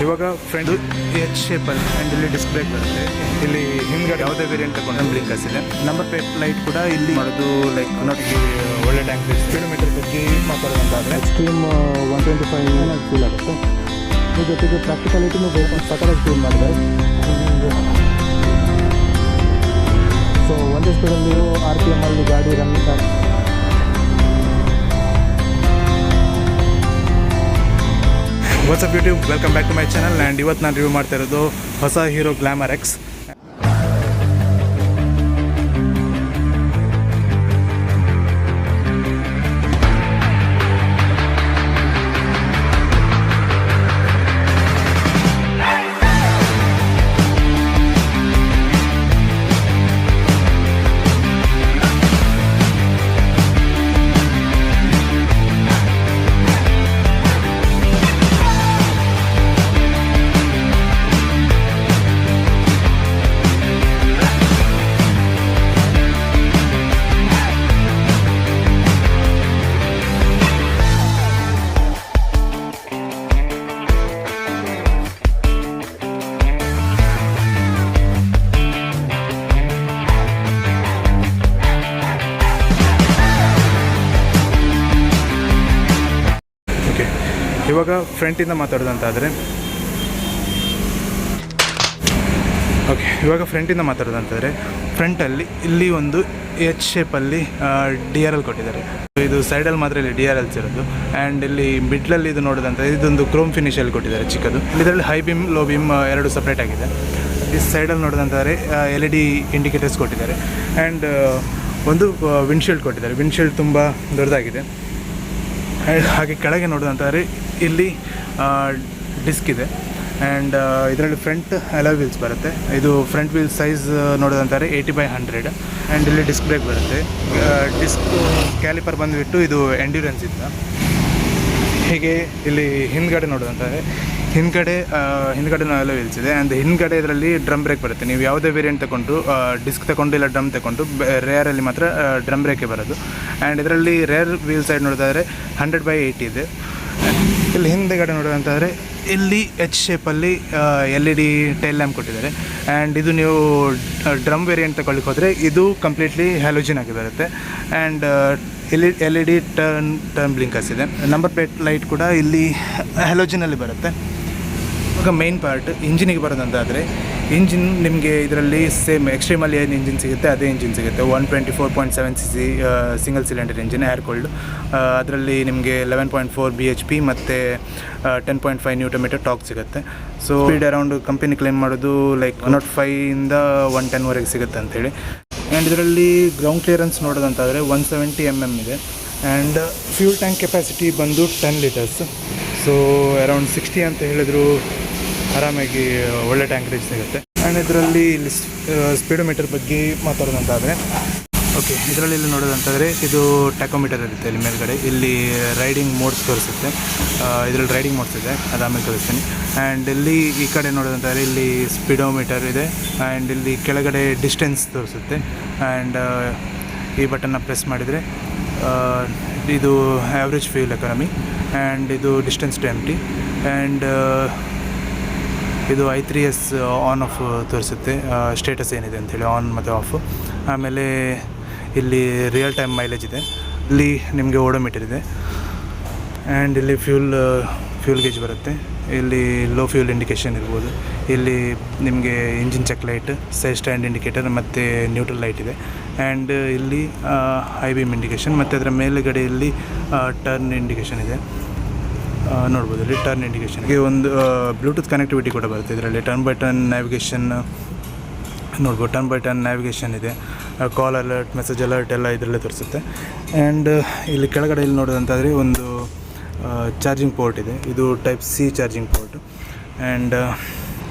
ಇವಾಗ front H ಶೇಪಲ್ಲಿ and ಇಲ್ಲಿ ಡಿಸ್ಕ್ ಬ್ರೇಕ್ ಬರುತ್ತೆ. ಇಲ್ಲಿ ಹಿಂದ್ಗಡೆ ಯಾವುದೇ ವೇರಿಯಂಟ್ ತಗೊಂಡು ಬ್ಲಿಂಕರ್ಸ್ ಇದೆ. ನಂಬರ್ ಪ್ಲೇಟ್ ಲೈಟ್ ಕೂಡ ಇಲ್ಲಿ ಮಾಡೋದು ಲೈಕ್ ನೋಟಿಗೆ ಒಳ್ಳೆ ಟ್ಯಾಂಕ್ ಸ್ಪೀಡೋಮೀಟರ್ ಬಗ್ಗೆ ಮಾತಾಡೋದಂತಾದರೆ ಸ್ಟ್ರೀಮ್ 125 ಫೀಲ್ ಆಗುತ್ತೆ. ಈ ಜೊತೆಗೆ ಪ್ರಾಕ್ಟಿಕಾಲಿಟಿನೂ ಬೇಕು, ಸಕಲಾಗಿ ಫೀಲ್ ಮಾಡಿದೆ. ಸೊ ಒಂದೇ ಸ್ಪೀಡಲ್ಲಿ RPM ಅಲ್ಲಿ ಗಾಡಿ ರನ್ನಿಂಗ್ ಆಗುತ್ತೆ. What's up YouTube, welcome back to my channel. And ಇವತ್ತು ನಾನು ರಿವ್ಯೂ ಮಾಡ್ತಾ ಇರೋದು ಹೊಸ ಹೀರೋ ಗ್ಲಾಮರ್ ಎಕ್ಸ್. ಇವಾಗ ಫ್ರಂಟಿಂದ ಮಾತಾಡೋದಂತಾದರೆ ಫ್ರಂಟಲ್ಲಿ ಇಲ್ಲಿ ಒಂದು ಎಚ್ ಶೇಪಲ್ಲಿ DRL ಕೊಟ್ಟಿದ್ದಾರೆ. ಇದು ಸೈಡಲ್ಲಿ ಮಾತ್ರ ಇಲ್ಲಿ DRLs ಇರೋದು. ಆ್ಯಂಡ್ ಇಲ್ಲಿ ಮಿಡ್ಲಲ್ಲಿ ಇದು ನೋಡೋದಂತ ಇದೊಂದು ಕ್ರೋಮ್ ಫಿನಿಷಲ್ಲಿ ಕೊಟ್ಟಿದ್ದಾರೆ ಚಿಕ್ಕದು. ಇದರಲ್ಲಿ ಹೈ ಬೀಮ್ ಲೋ ಬೀಮ್ ಎರಡು ಸಪ್ರೇಟ್ ಆಗಿದೆ. ಈ ಸೈಡಲ್ಲಿ ನೋಡೋದಂತಾರೆ LED ಇಂಡಿಕೇಟರ್ಸ್ ಕೊಟ್ಟಿದ್ದಾರೆ. ಆ್ಯಂಡ್ ಒಂದು ವಿಂಡ್ಶೀಲ್ಡ್ ಕೊಟ್ಟಿದ್ದಾರೆ. ವಿಂಡ್ಶೀಲ್ಡ್ ತುಂಬ ದೊಡ್ಡದಾಗಿದೆ. ಹಾಗೆ ಕೆಳಗೆ ನೋಡೋದಂತಾರೆ ಇಲ್ಲಿ ಡಿಸ್ಕ್ ಇದೆ. ಆ್ಯಂಡ್ ಇದರಲ್ಲಿ ಫ್ರಂಟ್ ಅಲಾಯ್ ವೀಲ್ಸ್ ಬರುತ್ತೆ. ಇದು ಫ್ರಂಟ್ ವೀಲ್ ಸೈಜ್ ನೋಡೋದಂತಾರೆ 80/100. ಆ್ಯಂಡ್ ಇಲ್ಲಿ ಡಿಸ್ಕ್ ಬ್ರೇಕ್ ಬರುತ್ತೆ. ಡಿಸ್ಕ್ ಕ್ಯಾಲಿಪರ್ ಬಂದುಬಿಟ್ಟು ಇದು ಎಂಡ್ಯೂರೆನ್ಸ್ ಇದ್ದ. ಹೀಗೆ ಇಲ್ಲಿ ಹಿಂದ್ಗಡೆ ನೋಡೋದಂತಾರೆ ಹಿಂದ್ಗಡೆ ಅಲಾಯ್ ವೀಲ್ಸ್ ಇದೆ. ಆ್ಯಂಡ್ ಹಿಂದ್ಗಡೆ ಇದರಲ್ಲಿ ಡ್ರಮ್ ಬ್ರೇಕ್ ಬರುತ್ತೆ. ನೀವು ಯಾವುದೇ ವೇರಿಯಂಟ್ ತಗೊಂಡು ಡಿಸ್ಕ್ ತಗೊಂಡು ಇಲ್ಲ ಡ್ರಮ್ ತಗೊಂಡು ರೇರಲ್ಲಿ ಮಾತ್ರ ಡ್ರಮ್ ಬ್ರೇಕೇ ಬರೋದು. ಆ್ಯಂಡ್ ಇದರಲ್ಲಿ ರೇರ್ ವೀಲ್ ಸೈಡ್ ನೋಡೋದಾದರೆ 100/80 ಇದೆ. ಇಲ್ಲಿ ಹಿಂದೆಗಡೆ ನೋಡೋದಂತಾದರೆ ಇಲ್ಲಿ ಎಚ್ ಶೇಪಲ್ಲಿ LED ಟೈಲ್ ಲ್ಯಾಂಪ್ ಕೊಟ್ಟಿದ್ದಾರೆ. ಆ್ಯಂಡ್ ಇದು ನೀವು ಡ್ರಮ್ ವೇರಿಯಂಟ್ ತಗೊಳ್ಳಿಕ್ಕೆ ಹೋದರೆ ಇದು ಕಂಪ್ಲೀಟ್ಲಿ ಹ್ಯಾಲೋಜಿನ್ ಆಗಿ ಬರುತ್ತೆ. ಆ್ಯಂಡ್ LED ಟರ್ನ್ ಬ್ಲಿಂಕರ್ಸ್ ಇದೆ. ನಂಬರ್ ಪ್ಲೇಟ್ ಲೈಟ್ ಕೂಡ ಇಲ್ಲಿ ಹ್ಯಾಲೋಜಿನಲ್ಲಿ ಬರುತ್ತೆ. ಇವಾಗ ಮೇನ್ ಪಾರ್ಟ್ ಇಂಜಿನಿಗೆ ಬರೋದಂತಾದರೆ ಇಂಜಿನ್ ನಿಮಗೆ ಇದರಲ್ಲಿ ಸೇಮ್ ಎಕ್ಸ್ಟ್ರೀಮಲ್ಲಿ ಏನು ಇಂಜಿನ್ ಸಿಗುತ್ತೆ ಅದೇ ಇಂಜಿನ್ ಸಿಗುತ್ತೆ. 124.7cc single cylinder engine air cooled. ಅದರಲ್ಲಿ ನಿಮಗೆ 11.4 bhp ಮತ್ತು 10.5 Nm ಟಾರ್ಕ್ ಸಿಗುತ್ತೆ. So speed around company claim ಮಾಡೋದು ಲೈಕ್ 105ಇಂದ 110ವರೆಗೆ ಸಿಗುತ್ತೆ ಅಂಥೇಳಿ. ಆ್ಯಂಡ್ ಇದರಲ್ಲಿ ಗ್ರೌಂಡ್ ಕ್ಲಿಯರೆನ್ಸ್ ನೋಡೋದಂತಾದರೆ 170 mm ಇದೆ. ಆ್ಯಂಡ್ ಫ್ಯೂಲ್ ಟ್ಯಾಂಕ್ ಕೆಪಾಸಿಟಿ ಬಂದು 10 ಲೀಟರ್ಸ್. ಸೊ ಅರೌಂಡ್ 60 ಅಂತ ಹೇಳಿದ್ರು ಆರಾಮಾಗಿ ಒಳ್ಳೆ ಟ್ಯಾಂಕ್ ರೇಜ್ ಸಿಗುತ್ತೆ. ಆ್ಯಂಡ್ ಇದರಲ್ಲಿ ಇಲ್ಲಿ ಸ್ಪೀಡೋಮೀಟರ್ ಬಗ್ಗೆ ಮಾತಾಡೋದಂತಾದರೆ ಇದರಲ್ಲಿ ಇಲ್ಲಿ ನೋಡೋದಂತಾದರೆ ಇದು ಟ್ಯಾಕೋಮೀಟರ್ ಇರುತ್ತೆ ಇಲ್ಲಿ ಮೇಲ್ಗಡೆ. ಇಲ್ಲಿ ರೈಡಿಂಗ್ ಮೋಡ್ಸ್ ತೋರಿಸುತ್ತೆ. ಇದರಲ್ಲಿ ರೈಡಿಂಗ್ ಮೋಡ್ಸ್ ಇದೆ, ಅದು ಆಮೇಲೆ ತೋರಿಸ್ತೀನಿ. ಆ್ಯಂಡ್ ಇಲ್ಲಿ ಈ ಕಡೆ ನೋಡೋದಂತಾದರೆ ಇಲ್ಲಿ ಸ್ಪೀಡೋಮೀಟರ್ ಇದೆ. ಆ್ಯಂಡ್ ಇಲ್ಲಿ ಕೆಳಗಡೆ ಡಿಸ್ಟೆನ್ಸ್ ತೋರಿಸುತ್ತೆ. ಆ್ಯಂಡ್ ಈ ಬಟನ್ನ ಪ್ರೆಸ್ ಮಾಡಿದರೆ ಇದು ಆ್ಯಾವ್ರೇಜ್ ಫ್ಯೂಲ್ ಎಕಾನಮಿ. ಆ್ಯಂಡ್ ಇದು ಡಿಸ್ಟೆನ್ಸ್ ಟು ಎಂಪ್ಟಿ. ಆ್ಯಂಡ್ ಇದು I3S ಆನ್ ಆಫ್ ತೋರಿಸುತ್ತೆ, ಸ್ಟೇಟಸ್ ಏನಿದೆ ಅಂಥೇಳಿ, ಆನ್ ಮತ್ತು ಆಫ್. ಆಮೇಲೆ ಇಲ್ಲಿ ರಿಯಲ್ ಟೈಮ್ ಮೈಲೇಜ್ ಇದೆ. ಇಲ್ಲಿ ನಿಮಗೆ ಓಡೋಮೀಟರ್ ಇದೆ. ಆ್ಯಂಡ್ ಇಲ್ಲಿ ಫ್ಯೂಲ್ ಗೇಜ್ ಬರುತ್ತೆ. ಇಲ್ಲಿ ಲೋ ಫ್ಯೂಲ್ ಇಂಡಿಕೇಷನ್ ಇರ್ಬೋದು. ಇಲ್ಲಿ ನಿಮಗೆ engine check light, side stand indicator ಮತ್ತು ನ್ಯೂಟ್ರಲ್ ಲೈಟ್ ಇದೆ. ಆ್ಯಂಡ್ ಇಲ್ಲಿ ಹೈ ಬೀಮ್ ಇಂಡಿಕೇಷನ್ ಮತ್ತು ಅದರ ಮೇಲುಗಡೆಯಲ್ಲಿ ಟರ್ನ್ ಇಂಡಿಕೇಷನ್ ಇದೆ. ನೋಡ್ಬೋದು ಇಲ್ಲಿ ಟರ್ನ್ ಇಂಡಿಕೇಷನ್ಗೆ ಒಂದು ಬ್ಲೂಟೂತ್ ಕನೆಕ್ಟಿವಿಟಿ ಕೂಡ ಬರುತ್ತೆ. ಇದರಲ್ಲಿ ಟರ್ನ್ ಬೈ ಟರ್ನ್ ನ್ಯಾವಿಗೇಷನ್ ನೋಡ್ಬೋದು. ಟರ್ನ್ ಬೈ ಟರ್ನ್ ನ್ಯಾವಿಗೇಷನ್ ಇದೆ. ಕಾಲ್ ಅಲರ್ಟ್, ಮೆಸೇಜ್ ಅಲರ್ಟ್ ಎಲ್ಲ ಇದರಲ್ಲೇ ತೋರಿಸುತ್ತೆ. ಆ್ಯಂಡ್ ಇಲ್ಲಿ ಕೆಳಗಡೆ ಇಲ್ಲಿ ನೋಡೋದಂತಾದರೆ ಒಂದು ಚಾರ್ಜಿಂಗ್ ಪೋರ್ಟ್ ಇದೆ. ಇದು type C charging port. And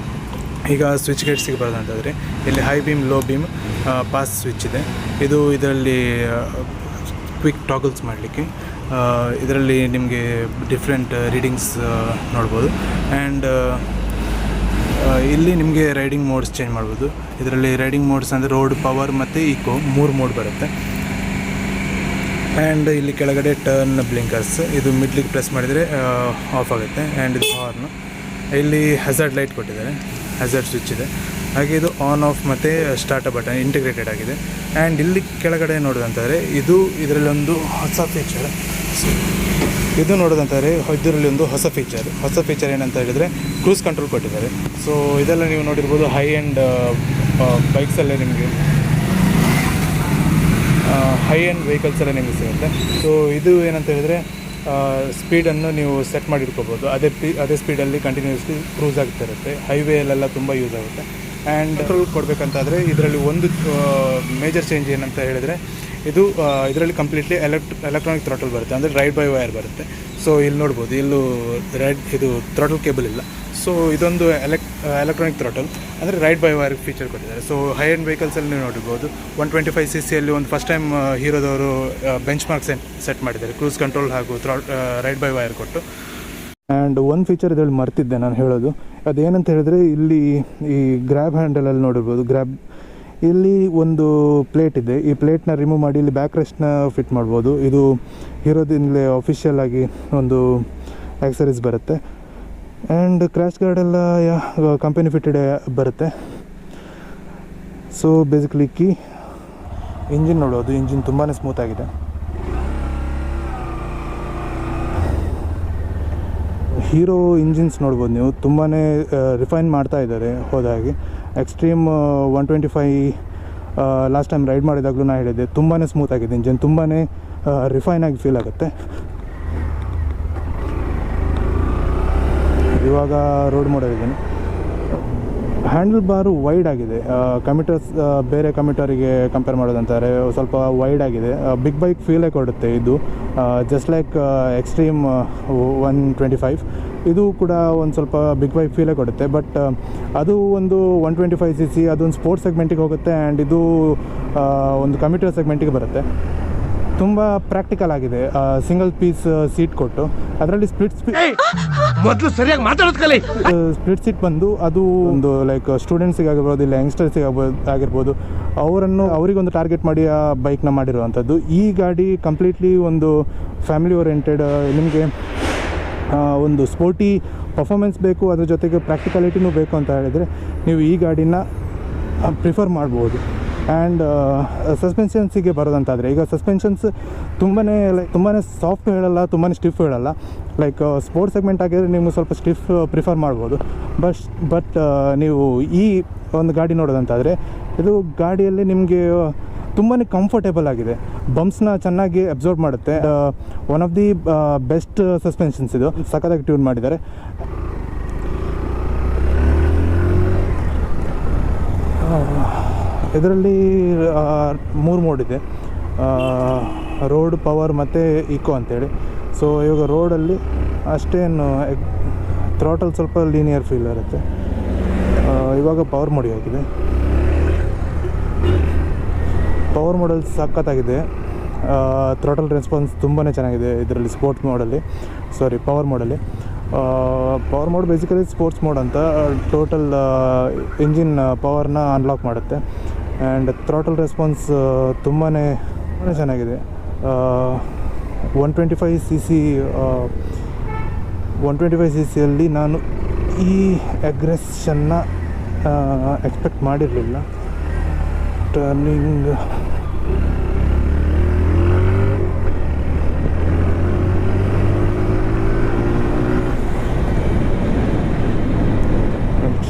ಈಗ ಸ್ವಿಚ್ ಗೇಟ್ಸಿಗೆ ಬರೋದಂತಾದರೆ ಇಲ್ಲಿ high beam, low beam, pass switch ಇದೆ. ಇದು ಇದರಲ್ಲಿ ಕ್ವಿಕ್ ಟಾಗಲ್ಸ್ ಮಾಡಲಿಕ್ಕೆ. ಇದರಲ್ಲಿ ನಿಮಗೆ ಡಿಫ್ರೆಂಟ್ ರೀಡಿಂಗ್ಸ್ ನೋಡ್ಬೋದು. ಆ್ಯಂಡ್ ಇಲ್ಲಿ ನಿಮಗೆ ರೈಡಿಂಗ್ ಮೋಡ್ಸ್ ಚೇಂಜ್ ಮಾಡ್ಬೋದು. ಇದರಲ್ಲಿ ರೈಡಿಂಗ್ ಮೋಡ್ಸ್ ಅಂದರೆ ರೋಡ್, ಪವರ್ ಮತ್ತು ಈಕೋ 3 ಮೋಡ್ ಬರುತ್ತೆ. ಆ್ಯಂಡ್ ಇಲ್ಲಿ ಕೆಳಗಡೆ ಟರ್ನ್ ಬ್ಲಿಂಕರ್ಸ್, ಇದು ಮಿಡ್ಲಿಗೆ ಪ್ರೆಸ್ ಮಾಡಿದರೆ ಆಫ್ ಆಗುತ್ತೆ. ಆ್ಯಂಡ್ ಇದು ಹಾರ್ನು. ಇಲ್ಲಿ ಹಜಾರ್ಡ್ ಲೈಟ್ ಕೊಟ್ಟಿದ್ದಾರೆ, ಹಜಾರ್ಡ್ ಸ್ವಿಚ್ ಇದೆ. ಹಾಗೆ ಇದು ಆನ್ ಆಫ್ ಮತ್ತು ಸ್ಟಾರ್ಟ್ ಬಟನ್ ಇಂಟಿಗ್ರೇಟೆಡ್ ಆಗಿದೆ. ಆ್ಯಂಡ್ ಇಲ್ಲಿ ಕೆಳಗಡೆ ನೋಡೋದಂತಾರೆ ಇದರಲ್ಲಿ ಒಂದು ಹೊಸ ಫೀಚರ್. ಇದು ನೋಡೋದಂತಾರೆ ಇದರಲ್ಲಿ ಒಂದು ಹೊಸ ಫೀಚರ್ ಏನಂತ ಹೇಳಿದರೆ ಕ್ರೂಸ್ ಕಂಟ್ರೋಲ್ ಕೊಟ್ಟಿದ್ದಾರೆ. ಸೊ ಇದೆಲ್ಲ ನೀವು ನೋಡಿರ್ಬೋದು ಹೈ ಆ್ಯಂಡ್ ಬೈಕ್ಸಲ್ಲೇ ನಿಮಗೆ ಹೈ ಆ್ಯಂಡ್ ವೆಹಿಕಲ್ಸಲ್ಲೇ ನಿಮಗೆ ಸಿಗುತ್ತೆ. ಸೊ ಇದು ಏನಂತ ಹೇಳಿದರೆ ಸ್ಪೀಡನ್ನು ನೀವು ಸೆಟ್ ಮಾಡಿ ಇಟ್ಕೋಬೋದು. ಅದೇ ಸ್ಪೀಡಲ್ಲಿ ಕಂಟಿನ್ಯೂಸ್ಲಿ ಕ್ರೂಸ್ ಆಗ್ತಿರುತ್ತೆ. ಹೈವೇಲೆಲ್ಲ ತುಂಬ ಯೂಸ್ ಆಗುತ್ತೆ. ಆ್ಯಂಡ್ ಕಂಟ್ರೋಲ್ ಕೊಡಬೇಕಂತಾದರೆ ಇದರಲ್ಲಿ ಒಂದು ಮೇಜರ್ ಚೇಂಜ್ ಏನಂತ ಹೇಳಿದರೆ ಇದರಲ್ಲಿ ಕಂಪ್ಲೀಟ್ಲಿ ಎಲೆಕ್ಟ್ರಾನಿಕ್ ಥ್ರಾಟಲ್ ಬರುತ್ತೆ, ಅಂದರೆ ರೈಡ್ ಬೈ ವೈರ್ ಬರುತ್ತೆ. ಸೊ ಇಲ್ಲಿ ನೋಡ್ಬೋದು, ಇಲ್ಲೂ ಇದು ಥ್ರಾಟಲ್ ಕೇಬಲ್ ಇಲ್ಲ. ಸೊ ಇದೊಂದು ಎಲೆಕ್ಟ್ರಾನಿಕ್ ಥ್ರಾಟಲ್, ಅಂದರೆ ರೈಡ್ ಬೈ ವೈರ್ ಫೀಚರ್ ಕೊಟ್ಟಿದ್ದಾರೆ. ಸೊ ಹೈ ಆ್ಯಂಡ್ ವೆಹಿಕಲ್ಸಲ್ಲಿ ನೀವು ನೋಡಿರ್ಬೋದು 125cc ಒಂದು ಫಸ್ಟ್ ಟೈಮ್ ಹೀರೋದವರು ಬೆಂಚ್ ಮಾರ್ಕ್ ಸೆಟ್ ಮಾಡಿದ್ದಾರೆ, ಕ್ರೂಸ್ ಕಂಟ್ರೋಲ್ ಹಾಗೂ ರೈಡ್ ಬೈ ವೈರ್ ಕೊಟ್ಟು. ಆ್ಯಂಡ್ ಒಂದು ಫೀಚರ್ ಇದರಲ್ಲಿ ಮರ್ತಿದ್ದೆ ನಾನು ಹೇಳೋದು, ಅದೇನಂತ ಹೇಳಿದ್ರೆ ಇಲ್ಲಿ ಈ ಗ್ರ್ಯಾಬ್ ಹ್ಯಾಂಡಲಲ್ಲಿ ನೋಡಿರ್ಬೋದು, ಇಲ್ಲಿ ಒಂದು ಪ್ಲೇಟ್ ಇದೆ. ಈ ಪ್ಲೇಟ್ನ ರಿಮೂವ್ ಮಾಡಿ ಇಲ್ಲಿ ಬ್ಯಾಕ್ ರೆಸ್ಟ್ನ ಫಿಟ್ ಮಾಡ್ಬೋದು. ಇದು ಹೀರೋದಿಂದಲೇ ಅಫಿಷಿಯಲ್ ಆಗಿ ಒಂದು ಆಕ್ಸರೀಸ್ ಬರುತ್ತೆ. ಆ್ಯಂಡ್ ಕ್ರ್ಯಾಶ್ ಗಾರ್ಡೆಲ್ಲ ಕಂಪನಿ ಫಿಟೆಡ್ ಬರುತ್ತೆ. ಸೊ ಬೇಸಿಕಲಿ ಇಂಜಿನ್ ನೋಡೋದು, ಇಂಜಿನ್ ತುಂಬಾ ಸ್ಮೂತ್ ಆಗಿದೆ. ಹೀರೋ ಇಂಜಿನ್ಸ್ ನೋಡ್ಬೋದು ನೀವು, ತುಂಬಾ ರಿಫೈನ್ ಮಾಡ್ತಾ ಇದ್ದಾರೆ ಹೋದಾಗೆ. ಎಕ್ಸ್ಟ್ರೀಮ್ 125 ಲಾಸ್ಟ್ ಟೈಮ್ ರೈಡ್ ಮಾಡಿದಾಗಲೂ ನಾನು ಹೇಳಿದ್ದೆ, ತುಂಬಾ ಸ್ಮೂತ್ ಆಗಿದೆ ಇಂಜಿನ್, ತುಂಬಾ ರಿಫೈನ್ ಆಗಿ ಫೀಲ್ ಆಗುತ್ತೆ. ಇವಾಗ ರೋಡ್ ಮೋಡಲ್ಲಿದ್ದೀನಿ. ಹ್ಯಾಂಡಲ್ ಬಾರು ವೈಡ್ ಆಗಿದೆ. ಕಮ್ಯೂಟರ್ಸ್ ಬೇರೆ ಕಮ್ಯೂಟರಿಗೆ ಕಂಪೇರ್ ಮಾಡೋದಂತಾರೆ ಸ್ವಲ್ಪ ವೈಡ್ ಆಗಿದೆ. ಬಿಗ್ ಬೈಕ್ ಫೀಲೇ ಕೊಡುತ್ತೆ ಇದು, ಜಸ್ಟ್ ಲೈಕ್ ಎಕ್ಸ್ಟ್ರೀಮ್ 125. ಇದು ಕೂಡ ಒಂದು ಸ್ವಲ್ಪ ಬಿಗ್ ಬೈಕ್ ಫೀಲೇ ಕೊಡುತ್ತೆ. ಬಟ್ ಅದು ಒಂದು 125cc, ಅದೊಂದು ಸ್ಪೋರ್ಟ್ಸ್ ಸೆಗ್ಮೆಂಟಿಗೆ ಹೋಗುತ್ತೆ. ಆ್ಯಂಡ್ ಇದು ಒಂದು ಕಮ್ಯೂಟರ್ ಸೆಗ್ಮೆಂಟಿಗೆ ಬರುತ್ತೆ. ತುಂಬ ಪ್ರಾಕ್ಟಿಕಲ್ ಆಗಿದೆ. ಸಿಂಗಲ್ ಪೀಸ್ ಸೀಟ್ ಕೊಟ್ಟು ಅದರಲ್ಲಿ ಸ್ಪ್ಲಿಟ್ ಸೀಟ್ ಬಂದು ಅದು ಒಂದು ಲೈಕ್ ಸ್ಟೂಡೆಂಟ್ಸಿಗೆ ಆಗಿರ್ಬೋದು, ಇಲ್ಲ ಯಂಗ್ಸ್ಟರ್ಸಿಗೆ ಆಗಿರ್ಬೋದು, ಅವರಿಗೊಂದು ಟಾರ್ಗೆಟ್ ಮಾಡಿ ಆ ಬೈಕ್ನ ಮಾಡಿರುವಂಥದ್ದು. ಈ ಗಾಡಿ ಕಂಪ್ಲೀಟ್ಲಿ ಒಂದು ಫ್ಯಾಮಿಲಿ ಓರಿಯೆಂಟೆಡ್. ನಿಮಗೆ ಒಂದು ಸ್ಪೋರ್ಟಿ ಪರ್ಫಾರ್ಮೆನ್ಸ್ ಬೇಕು, ಅದ್ರ ಜೊತೆಗೆ ಪ್ರಾಕ್ಟಿಕಾಲಿಟಿನೂ ಬೇಕು ಅಂತ ಹೇಳಿದರೆ ನೀವು ಈ ಗಾಡಿನ ಪ್ರಿಫರ್ ಮಾಡ್ಬೋದು. ಆ್ಯಂಡ್ ಸಸ್ಪೆನ್ಷನ್ಸಿಗೆ ಬರೋದಂತಾದರೆ, ಈಗ ಸಸ್ಪೆನ್ಷನ್ಸ್ ತುಂಬಾ ಸಾಫ್ಟ್ ಹೇಳಲ್ಲ, ತುಂಬಾ ಸ್ಟಿಫ್ ಹೇಳಲ್ಲ. ಲೈಕ್ ಸ್ಪೋರ್ಟ್ಸ್ ಸೆಗ್ಮೆಂಟ್ ಆಗಿದ್ರೆ ನೀವು ಸ್ವಲ್ಪ ಸ್ಟಿಫ್ ಪ್ರಿಫರ್ ಮಾಡ್ಬೋದು. ಬಟ್ ನೀವು ಈ ಒಂದು ಗಾಡಿ ನೋಡೋದಂತಾದರೆ ಇದು ಗಾಡಿಯಲ್ಲಿ ನಿಮಗೆ ತುಂಬಾ ಕಂಫರ್ಟೇಬಲ್ ಆಗಿದೆ. ಬಂಪ್ಸ್ನ ಚೆನ್ನಾಗಿ ಅಬ್ಸರ್ವ್ ಮಾಡುತ್ತೆ. One of the best suspensions ಇದು, ಸಖತ್ತಾಗಿ ಟ್ಯೂನ್ ಮಾಡಿದ್ದಾರೆ. ಇದರಲ್ಲಿ 3 ಮೋಡ್ ಇದೆ, ರೋಡ್, ಪವರ್ ಮತ್ತು ಈಕೋ ಅಂತೇಳಿ. ಸೊ ಇವಾಗ ರೋಡಲ್ಲಿ ಅಷ್ಟೇನು ಥ್ರಾಟಲ್ ಸ್ವಲ್ಪ ಲೀನಿಯರ್ ಫೀಲ್ ಇರುತ್ತೆ. ಇವಾಗ ಪವರ್ ಮೋಡಿಗೆ ಹಾಕಿದೆ. ಪವರ್ ಮೋಡಲ್ ಸಖತ್ತಾಗಿದೆ. ಥ್ರಾಟಲ್ ರೆಸ್ಪಾನ್ಸ್ ತುಂಬಾ ಚೆನ್ನಾಗಿದೆ ಇದರಲ್ಲಿ power mode basically sports mode ಅಂತ. ಟೋಟಲ್ ಇಂಜಿನ್ ಪವರ್ನ ಅನ್ಲಾಕ್ ಮಾಡುತ್ತೆ. ಆ್ಯಂಡ್ ಥ್ರಾಟಲ್ ರೆಸ್ಪಾನ್ಸ್ ತುಂಬಾ ಚೆನ್ನಾಗಿದೆ. 125cc ನಾನು ಈ ಅಗ್ರೆಷನ್ನ ಎಕ್ಸ್ಪೆಕ್ಟ್ ಮಾಡಿರಲಿಲ್ಲ. ಟರ್ನಿಂಗ್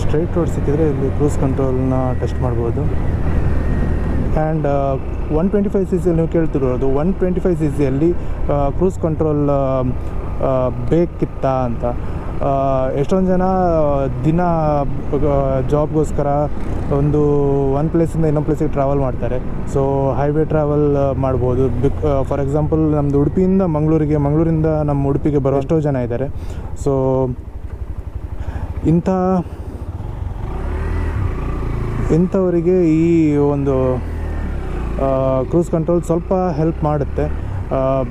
ಸ್ಟ್ರೈಟ್ ರೋಡ್ ಸಿಕ್ಕಿದರೆ ಇಲ್ಲಿ ಕ್ರೂಸ್ ಕಂಟ್ರೋಲ್ನ ಟೆಸ್ಟ್ ಮಾಡ್ಬೋದು. ಆ್ಯಂಡ್ 125cc ನೀವು ಕೇಳ್ತಿರೋದು, 125cc ಕ್ರೂಸ್ ಕಂಟ್ರೋಲ್ ಬೇಕಿತ್ತಾ ಅಂತ. ಎಷ್ಟೊಂದು ಜನ ದಿನ ಜಾಬ್ಗೋಸ್ಕರ ಒಂದು ಪ್ಲೇಸಿಂದ ಇನ್ನೊಂದು ಪ್ಲೇಸಿಗೆ ಟ್ರಾವೆಲ್ ಮಾಡ್ತಾರೆ. ಸೊ ಹೈವೇ ಟ್ರಾವೆಲ್ ಮಾಡ್ಬೋದು. ಫಾರ್ ಎಕ್ಸಾಂಪಲ್ ನಮ್ಮದು ಉಡುಪಿಯಿಂದ ಮಂಗಳೂರಿಂದ ನಮ್ಮ ಉಡುಪಿಗೆ ಬರೋ ಎಷ್ಟೋ ಜನ ಇದ್ದಾರೆ. ಸೊ ಇಂಥವರಿಗೆ ಈ ಒಂದು ಕ್ರೂಸ್ ಕಂಟ್ರೋಲ್ ಸ್ವಲ್ಪ ಹೆಲ್ಪ್ ಮಾಡುತ್ತೆ.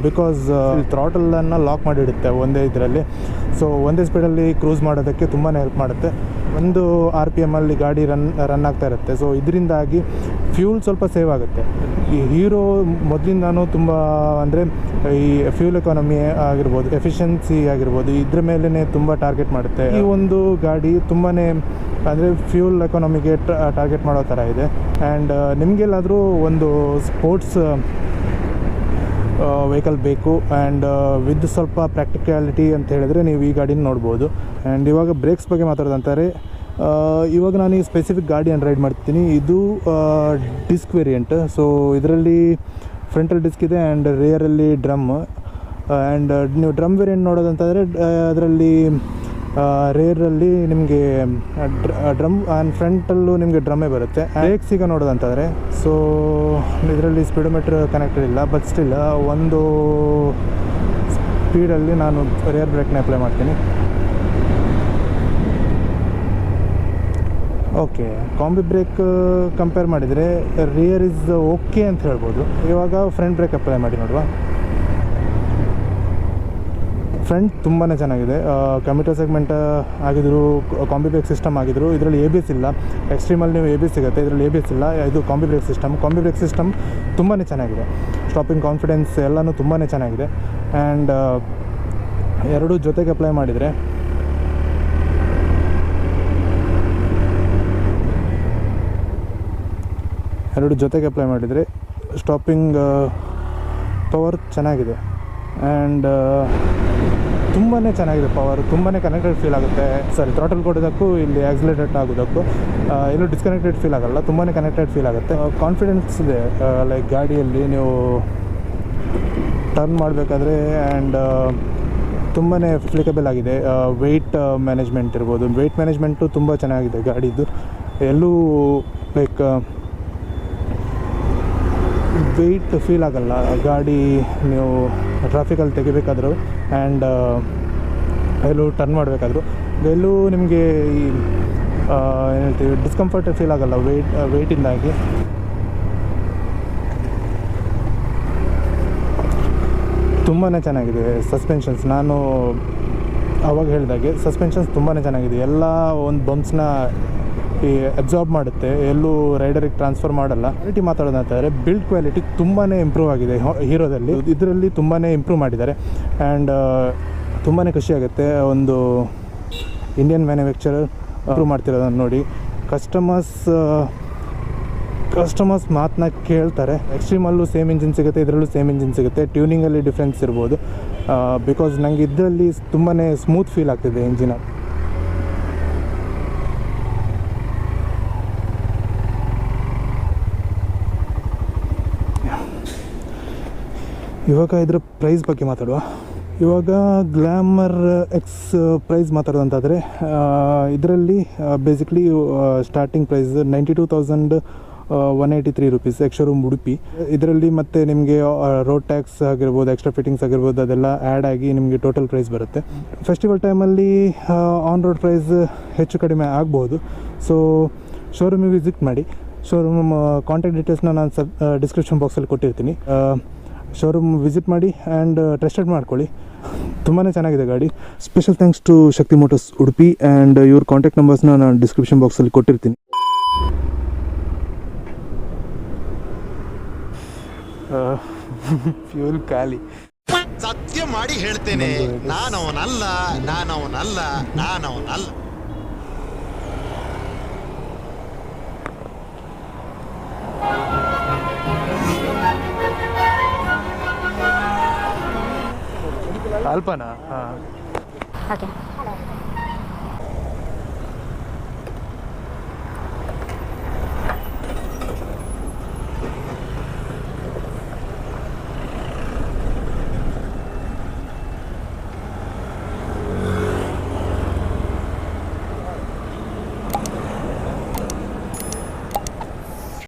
ಬಿಕಾಸ್ ಥ್ರಾಟಲನ್ನು ಲಾಕ್ ಮಾಡಿಡುತ್ತೆ ಒಂದೇ ಇದರಲ್ಲಿ. ಸೊ ಒಂದೇ ಸ್ಪೀಡಲ್ಲಿ ಕ್ರೂಸ್ ಮಾಡೋದಕ್ಕೆ ತುಂಬಾ ಹೆಲ್ಪ್ ಮಾಡುತ್ತೆ. ಒಂದು RPM ಅಲ್ಲಿ ಗಾಡಿ ರನ್ ಆಗ್ತಾ ಇರುತ್ತೆ. ಸೊ ಇದರಿಂದಾಗಿ ಫ್ಯೂಲ್ ಸ್ವಲ್ಪ ಸೇವ್ ಆಗುತ್ತೆ. ಈ ಹೀರೋ ಮೊದಲಿಂದಾನು ತುಂಬ ಅಂದರೆ ಈ ಫ್ಯೂಲ್ ಎಕಾನಮಿ ಆಗಿರ್ಬೋದು, ಎಫಿಷಿಯನ್ಸಿ ಆಗಿರ್ಬೋದು, ಇದ್ರ ಮೇಲೇ ತುಂಬ ಟಾರ್ಗೆಟ್ ಮಾಡುತ್ತೆ. ಈ ಒಂದು ಗಾಡಿ ತುಂಬಾ ಅಂದರೆ ಫ್ಯೂಲ್ ಎಕಾನಮಿಗೆ ಟಾರ್ಗೆಟ್ ಮಾಡೋ ಥರ ಇದೆ. ಆ್ಯಂಡ್ ನಿಮಗೆಲ್ಲಾದರೂ ಒಂದು ಸ್ಪೋರ್ಟ್ಸ್ ವೆಹಿಕಲ್ ಬೇಕು ಆ್ಯಂಡ್ ವಿತ್ ಸ್ವಲ್ಪ ಪ್ರಾಕ್ಟಿಕ್ಯಾಲಿಟಿ ಅಂತ ಹೇಳಿದರೆ ನೀವು ಈ ಗಾಡಿನ ನೋಡ್ಬೋದು. ಆ್ಯಂಡ್ ಇವಾಗ ಬ್ರೇಕ್ಸ್ ಬಗ್ಗೆ ಮಾತಾಡೋದಂತಾರೆ, ಇವಾಗ ನಾನು ಈ ಸ್ಪೆಸಿಫಿಕ್ ಗಾಡಿಯನ್ನು ರೈಡ್ ಮಾಡ್ತೀನಿ. ಇದು ಡಿಸ್ಕ್ ವೇರಿಯಂಟ್. ಸೊ ಇದರಲ್ಲಿ ಫ್ರಂಟಲ್ ಡಿಸ್ಕ್ ಇದೆ ಆ್ಯಂಡ್ ರೇಯರಲ್ಲಿ ಡ್ರಮ್. ಆ್ಯಂಡ್ ನೀವು ಡ್ರಮ್ ವೇರಿಯಂಟ್ ನೋಡೋದಂತಂದರೆ ಅದರಲ್ಲಿ ರೇರಲ್ಲಿ ನಿಮಗೆ ಡ್ರಮ್ ಆ್ಯಂಡ್ ಫ್ರಂಟಲ್ಲೂ ನಿಮಗೆ ಡ್ರಮ್ಮೇ ಬರುತ್ತೆ. ಬ್ರೇಕ್ಸ್ ಈಗ ನೋಡೋದಂತಂದರೆ, ಸೊ ಇದರಲ್ಲಿ ಸ್ಪೀಡೋಮೀಟ್ರ್ ಕನೆಕ್ಟೆಡ್ ಇಲ್ಲ, ಬಟ್ ಸ್ಟಿಲ್ ಒಂದು ಸ್ಪೀಡಲ್ಲಿ ನಾನು ರೇರ್ ಬ್ರೇಕ್ನ ಅಪ್ಲೈ ಮಾಡ್ತೀನಿ. ಓಕೆ, ಕಾಂಬಿ ಬ್ರೇಕ್ ಕಂಪೇರ್ ಮಾಡಿದರೆ ರಿಯರ್ ಇಸ್ ಓಕೆ ಅಂತ ಹೇಳ್ಬೋದು. ಇವಾಗ ಫ್ರಂಟ್ ಬ್ರೇಕ್ ಅಪ್ಲೈ ಮಾಡಿ ನೋಡುವ. ಫ್ರಂಟ್ ತುಂಬಾ ಚೆನ್ನಾಗಿದೆ. ಕಮ್ಯೂಟರ್ ಸೆಗ್ಮೆಂಟ್ ಆಗಿದ್ರು, ಕಾಂಬಿ ಬ್ರೇಕ್ ಸಿಸ್ಟಮ್ ಆಗಿದ್ರು. ಇದರಲ್ಲಿ ABS ಇಲ್ಲ. ಎಕ್ಸ್ಟ್ರೀಮಲ್ಲಿ ನೀವು ABS ಸಿಗುತ್ತೆ, ಇದರಲ್ಲಿ ABS ಇಲ್ಲ. ಇದು ಕಾಂಬಿ ಬ್ರೇಕ್ ಸಿಸ್ಟಮ್. ಕಾಂಬಿ ಬ್ರೇಕ್ ಸಿಸ್ಟಮ್ ತುಂಬಾ ಚೆನ್ನಾಗಿದೆ. ಸ್ಟಾಪಿಂಗ್ ಕಾನ್ಫಿಡೆನ್ಸ್ ಎಲ್ಲನೂ ತುಂಬಾ ಚೆನ್ನಾಗಿದೆ. ಆ್ಯಂಡ್ ಎರಡೂ ಜೊತೆಗೆ ಅಪ್ಲೈ ಮಾಡಿದರೆ ಸ್ಟಾಪಿಂಗ್ ಪವರ್ ಚೆನ್ನಾಗಿದೆ. ಆ್ಯಂಡ್ ತುಂಬಾ ಚೆನ್ನಾಗಿದೆ ಪವರ್, ತುಂಬಾ ಕನೆಕ್ಟೆಡ್ ಫೀಲ್ ಆಗುತ್ತೆ. ಥ್ರಾಟಲ್ ಕೊಡೋದಕ್ಕೂ ಇಲ್ಲಿ ಆಕ್ಸಿಲೇಟೆಡ್ ಆಗೋದಕ್ಕೂ ಎಲ್ಲೂ ಡಿಸ್ಕನೆಕ್ಟೆಡ್ ಫೀಲ್ ಆಗೋಲ್ಲ, ತುಂಬಾ ಕನೆಕ್ಟೆಡ್ ಫೀಲ್ ಆಗುತ್ತೆ. ಕಾನ್ಫಿಡೆನ್ಸ್ ಇದೆ ಲೈಕ್ ಗಾಡಿಯಲ್ಲಿ ನೀವು ಟರ್ನ್ ಮಾಡಬೇಕಾದ್ರೆ. ಆ್ಯಂಡ್ ತುಂಬಾ ಫ್ಲಿಕಬಲ್ ಆಗಿದೆ. ವೆಯ್ಟ್ ಮ್ಯಾನೇಜ್ಮೆಂಟ್ ಇರ್ಬೋದು, ವೆಯ್ಟ್ ಮ್ಯಾನೇಜ್ಮೆಂಟು ತುಂಬ ಚೆನ್ನಾಗಿದೆ ಗಾಡಿದು. ಎಲ್ಲೂ ಲೈಕ್ ವೆಯ್ಟ್ ಫೀಲ್ ಆಗೋಲ್ಲ ಗಾಡಿ ನೀವು ಟ್ರಾಫಿಕಲ್ಲಿ ತೆಗಿಬೇಕಾದ್ರು ಆ್ಯಂಡ್ ಎಲ್ಲೂ ಟರ್ನ್ ಮಾಡಬೇಕಾದ್ರು ಎಲ್ಲೂ ನಿಮಗೆ ಈ ಏನು ಹೇಳ್ತೀವಿ ಡಿಸ್ಕಂಫರ್ಟ್ ಫೀಲ್ ಆಗೋಲ್ಲ ವೆಯ್ಟಿಂದಾಗಿ. ತುಂಬಾ ಚೆನ್ನಾಗಿದೆ ಸಸ್ಪೆನ್ಷನ್ಸ್. ನಾನು ಆವಾಗ ಹೇಳಿದಾಗೆ ಸಸ್ಪೆನ್ಷನ್ಸ್ ತುಂಬಾ ಚೆನ್ನಾಗಿದೆ. ಎಲ್ಲ ಒಂದು ಬಂಪ್ಸ್ನ ಈ ಅಬ್ಸಾರ್ಬ್ ಮಾಡುತ್ತೆ, ಎಲ್ಲೂ ರೈಡರಿಗೆ ಟ್ರಾನ್ಸ್ಫರ್ ಮಾಡಲ್ಲ. ಕ್ವಾಲಿಟಿ ಮಾತಾಡೋದಂತಂದರೆ ಬಿಲ್ಡ್ ಕ್ವಾಲಿಟಿ ತುಂಬಾ ಇಂಪ್ರೂವ್ ಆಗಿದೆ ಹೀರೋದಲ್ಲಿ. ಇದರಲ್ಲಿ ತುಂಬಾ ಇಂಪ್ರೂವ್ ಮಾಡಿದ್ದಾರೆ. ಆ್ಯಂಡ್ ತುಂಬಾ ಖುಷಿಯಾಗುತ್ತೆ ಒಂದು ಇಂಡಿಯನ್ ಮ್ಯಾನುಫ್ಯಾಕ್ಚರರ್ ಇಂಪ್ರೂವ್ ಮಾಡ್ತಿರೋದನ್ನು ನೋಡಿ. ಕಸ್ಟಮರ್ಸ್ ಮಾತನ್ನ ಕೇಳ್ತಾರೆ. ಎಕ್ಸ್ಟ್ರೀಮಲ್ಲೂ ಸೇಮ್ ಇಂಜಿನ್ ಸಿಗುತ್ತೆ, ಇದರಲ್ಲೂ ಸೇಮ್ ಇಂಜಿನ್ ಸಿಗುತ್ತೆ. ಟ್ಯೂನಿಂಗಲ್ಲಿ ಡಿಫ್ರೆನ್ಸ್ ಇರ್ಬೋದು. ಬಿಕಾಸ್ ನನಗೆ ಇದರಲ್ಲಿ ತುಂಬಾ ಸ್ಮೂತ್ ಫೀಲ್ ಆಗ್ತಿದೆ ಇಂಜಿನ. ಇವಾಗ ಇದರ ಪ್ರೈಸ್ ಬಗ್ಗೆ ಮಾತಾಡುವ. ಇವಾಗ ಗ್ಲ್ಯಾಮರ್ ಎಕ್ಸ್ ಪ್ರೈಸ್ ಮಾತಾಡೋದಂತಾದರೆ ಇದರಲ್ಲಿ basically starting price 92,183 rupees ex showroom Udupi. ಇದರಲ್ಲಿ ಮತ್ತು ನಿಮಗೆ ರೋಡ್ ಟ್ಯಾಕ್ಸ್ ಆಗಿರ್ಬೋದು, ಎಕ್ಸ್ಟ್ರಾ ಫಿಟ್ಟಿಂಗ್ಸ್ ಆಗಿರ್ಬೋದು, ಅದೆಲ್ಲ ಆ್ಯಡ್ ಆಗಿ ನಿಮಗೆ ಟೋಟಲ್ ಪ್ರೈಸ್ ಬರುತ್ತೆ. ಫೆಸ್ಟಿವಲ್ ಟೈಮಲ್ಲಿ ಆನ್ ರೋಡ್ ಪ್ರೈಸ್ ಹೆಚ್ಚು ಕಡಿಮೆ ಆಗ್ಬೋದು. ಸೊ ಶೋರೂಮಿಗೆ ವಿಸಿಟ್ ಮಾಡಿ. ಶೋರೂಮ್ ಕಾಂಟ್ಯಾಕ್ಟ್ ಡೀಟೇಲ್ಸ್ನ ನಾನು ಡಿಸ್ಕ್ರಿಪ್ಷನ್ ಬಾಕ್ಸಲ್ಲಿ ಕೊಟ್ಟಿರ್ತೀನಿ. ಶೋರೂಮ್ ವಿಸಿಟ್ ಮಾಡಿ ಆ್ಯಂಡ್ ಟೆಸ್ಟೆಡ್ ಮಾಡ್ಕೊಳ್ಳಿ. ತುಂಬಾ ಚೆನ್ನಾಗಿದೆ ಗಾಡಿ. Special thanks to Shakti Motors Udupi. And ಇವ್ರ ಕಾಂಟ್ಯಾಕ್ಟ್ ನಂಬರ್ಸ್ನ ನಾನು ಡಿಸ್ಕ್ರಿಪ್ಷನ್ ಬಾಕ್ಸಲ್ಲಿ ಕೊಟ್ಟಿರ್ತೀನಿ. ಫ್ಯೂಲ್ ಖಾಲಿ. ಸತ್ಯ ಮಾಡಿ ಹೇಳ್ತೇನೆ, ನಾನವನಲ್ಲ. ಅಲ್ಪನಾ? ಹಾಂ, ಓಕೆ.